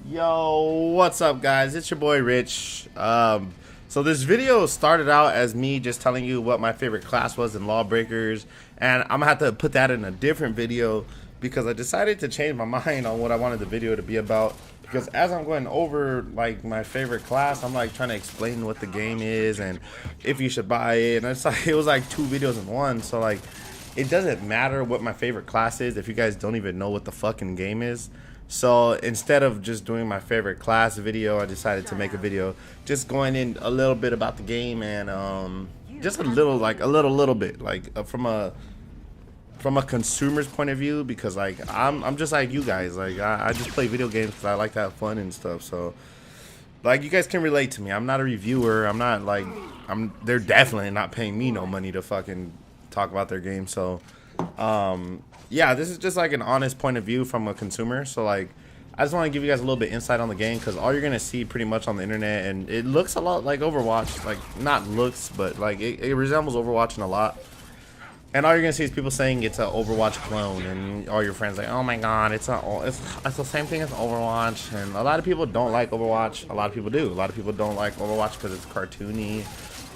Yo, what's up, guys? It's your boy Rich. So this video started out as me just telling you what my favorite class was in Lawbreakers, and I'm gonna have to put that in a different video because I decided to change my mind on what I wanted the video to be about. Because as I'm going over like my favorite class, I'm like trying to explain what the game is and if you should buy it, and it's like it was like two videos in one. So like, it doesn't matter what my favorite class is if you guys don't even know what the fucking game is. So instead of just doing my favorite class video, I decided to make a video just going in a little bit about the game and just a little like a little bit like from a consumer's point of view, because like I'm just like you guys, like I just play video games because I like to have fun and stuff. So like you guys can relate to me. I'm not a reviewer. I'm not like they're definitely not paying me no money to fucking talk about their game. So yeah, this is just like an honest point of view from a consumer. So like, I just want to give you guys a little bit insight on the game, because all you're gonna see pretty much on the internet, and it looks a lot like Overwatch, like not looks, but like it resembles Overwatch in a lot. And all you're gonna see is people saying it's an Overwatch clone, and all your friends like, oh my god, it's the same thing as Overwatch. And a lot of people don't like Overwatch. A lot of people do. A lot of people don't like Overwatch because it's cartoony.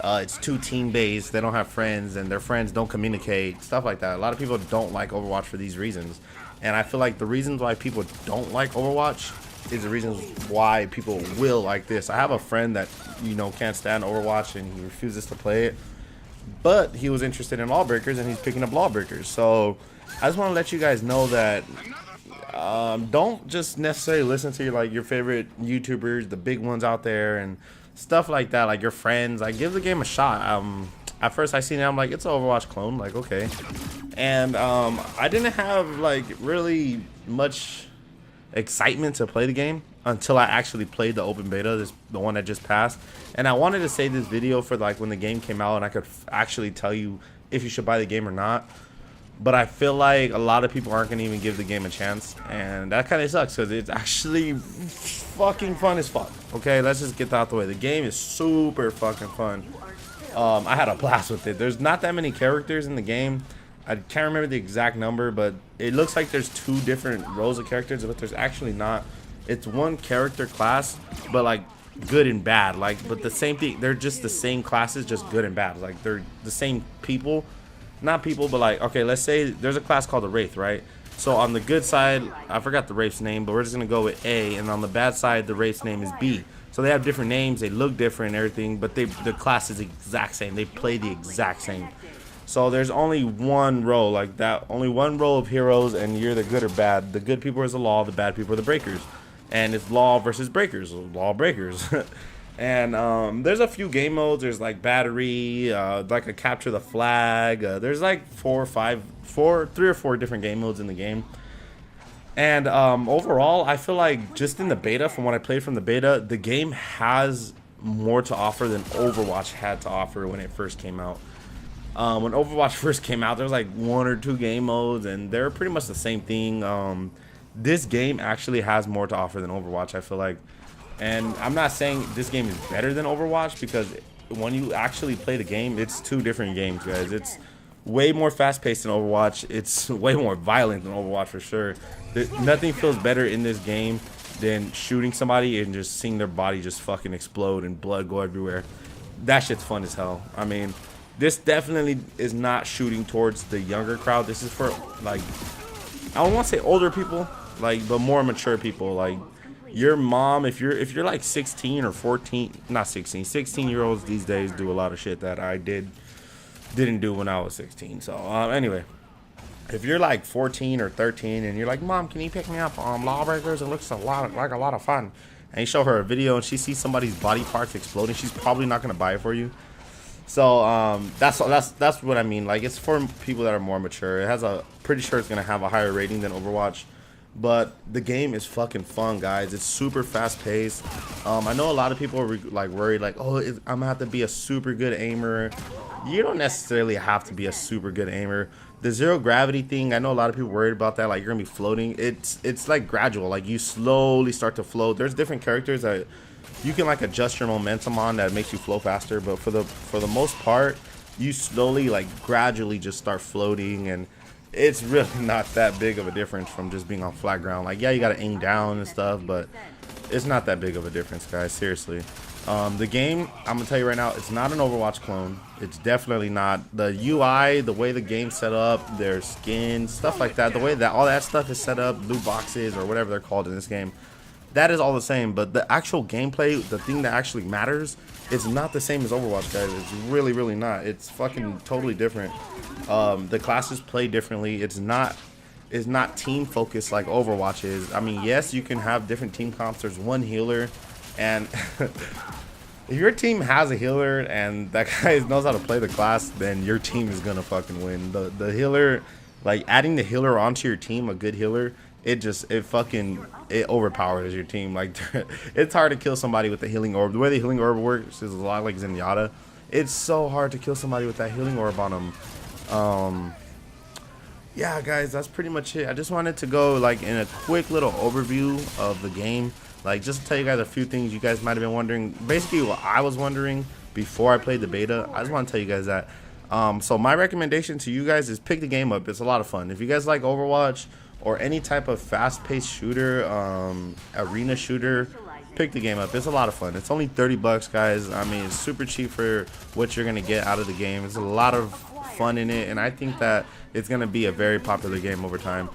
It's too team based. They don't have friends, and their friends don't communicate, stuff like that. A lot of people don't like Overwatch for these reasons, and I feel like the reasons why people don't like Overwatch is the reasons why people will like this. I have a friend that can't stand Overwatch and he refuses to play it, but he was interested in LawBreakers and he's picking up LawBreakers. So I just want to let you guys know that don't just necessarily listen to your favorite YouTubers, the big ones out there, and stuff like that, like your friends. Like, give the game a shot. At first I seen it, I'm like, it's an Overwatch clone, like okay. And I didn't have like really much excitement to play the game until I actually played the open beta, the one that just passed. And I wanted to save this video for like when the game came out and I could actually tell you if you should buy the game or not. But I feel like a lot of people aren't gonna even give the game a chance, and that kind of sucks because it's actually fucking fun as fuck. Okay, let's just get that out the way. The game is super fucking fun. I had a blast with it. There's not that many characters in the game. I can't remember the exact number, but it looks like there's two different rows of characters, but there's actually not. It's one character class, but like good and bad. Like, but the same thing. They're just the same classes, just good and bad. Like they're the same people. Not people, but like, okay, let's say there's a class called the Wraith, right? So on the good side, I forgot the Wraith's name, but we're just gonna go with A, and on the bad side, the Wraith's name is B. So they have different names, they look different and everything, but the class is the exact same. They play the exact same. So there's only one row like that, only one row of heroes, and you're the good or bad. The good people are the Law, the bad people are the Breakers. And it's Law versus Breakers, Law Breakers. And there's a few game modes. There's like battery, like a capture the flag. There's like three or four different game modes in the game. And overall, I feel like just in the beta, from what I played from the beta, the game has more to offer than Overwatch had to offer when it first came out. When Overwatch first came out, there was like one or two game modes, and they're pretty much the same thing. This game actually has more to offer than Overwatch, I feel like. And I'm not saying this game is better than Overwatch, because when you actually play the game, it's two different games, guys. It's way more fast-paced than Overwatch. It's way more violent than Overwatch for sure. Nothing feels better in this game than shooting somebody and just seeing their body just fucking explode and blood go everywhere. That shit's fun as hell. I mean, this definitely is not shooting towards the younger crowd. This is for, like, I don't want to say older people, like, but more mature people, like your mom. If you're like 16 or 14, not 16, 16-year-olds these days do a lot of shit that I didn't do when I was 16. So anyway, if you're like 14 or 13 and you're like, Mom, can you pick me up on LawBreakers? It looks like a lot of fun. And you show her a video and she sees somebody's body parts exploding, she's probably not gonna buy it for you. So that's what I mean. Like, it's for people that are more mature. It has pretty sure it's gonna have a higher rating than Overwatch. But the game is fucking fun, guys. It's super fast paced. I know a lot of people are like worried, like, oh, I'm gonna have to be a super good aimer. You don't necessarily have to be a super good aimer. The zero gravity thing, I know a lot of people worried about that, like you're gonna be floating. It's like gradual, like you slowly start to float. There's different characters that you can like adjust your momentum on that makes you flow faster, but for the most part, you slowly, like gradually just start floating, and it's really not that big of a difference from just being on flat ground. Like, yeah, you gotta aim down and stuff, but It's not that big of a difference, guys. Seriously. The game, I'm gonna tell you right now, it's not an Overwatch clone. It's definitely not. The UI, the way the game's set up, their skins, stuff like that, the way that all that stuff is set up, loot boxes or whatever they're called in this game, that is all the same. But the actual gameplay, the thing that actually matters, is not the same as Overwatch, guys. It's really, really not. It's fucking totally different. The classes play differently. It's not team focused like Overwatch is. I mean, yes, you can have different team comps. There's one healer, and if your team has a healer and that guy knows how to play the class, then your team is gonna fucking win. The healer, like adding the healer onto your team, a good healer, it overpowers your team. Like it's hard to kill somebody with the healing orb. The way the healing orb works is a lot like Zenyatta. It's so hard to kill somebody with that healing orb on them. Yeah, guys, that's pretty much it. I just wanted to go like in a quick little overview of the game, like just to tell you guys a few things you guys might have been wondering. Basically what I was wondering before I played the beta. I just want to tell you guys that. So my recommendation to you guys is pick the game up. It's a lot of fun. If you guys like Overwatch or any type of fast-paced shooter, arena shooter, pick the game up. It's a lot of fun. It's only 30 bucks, guys. I mean, it's super cheap for what you're gonna get out of the game. There's a lot of fun in it, and I think that it's gonna be a very popular game over time.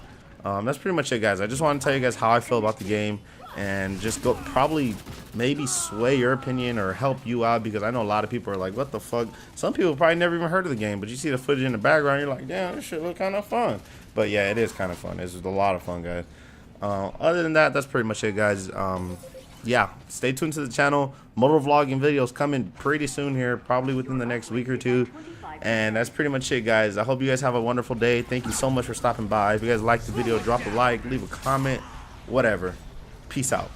That's pretty much it, guys. I just want to tell you guys how I feel about the game, and just go probably maybe sway your opinion or help you out, because I know a lot of people are like, what the fuck. Some people probably never even heard of the game, but you see the footage in the background, you're like, damn, this shit look kind of fun. But yeah, it is kind of fun. It's just a lot of fun, guys. Other than that, that's pretty much it, guys. Yeah, stay tuned to the channel. Motor vlogging videos coming pretty soon here, probably within the next week or two. And that's pretty much it, guys. I hope you guys have a wonderful day. Thank you so much for stopping by. If you guys liked the video, drop a like, leave a comment, whatever. Peace out.